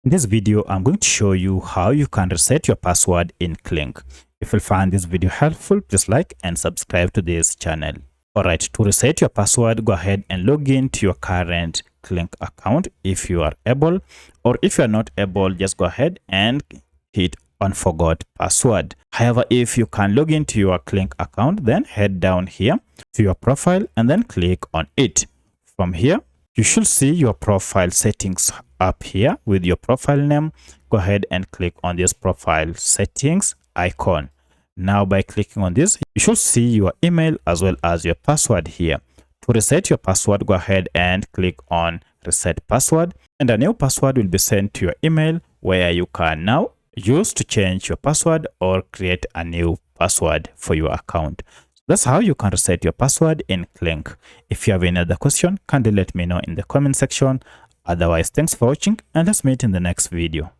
In this video, I'm going to show you how you can reset your password in Kling. If you find this video helpful, please like and subscribe to this channel. Alright, to reset your password, go ahead and log in to your current Kling account if you are able, or if you are not able, just go ahead and hit on forgot password. However, if you can log into your Kling account, then head down here to your profile and then click on it. From here, you should see your profile settings up here with your profile name. Go ahead and click on this profile settings icon. Now by clicking on this, you should see your email as well as your password here. To reset your password, go ahead and click on reset password, and a new password will be sent to your email where you can now use to change your password or create a new password for your account. That's how you can reset your password in Kling. If you have any other question, kindly let me know in the comment section. Otherwise, thanks for watching and let's meet in the next video.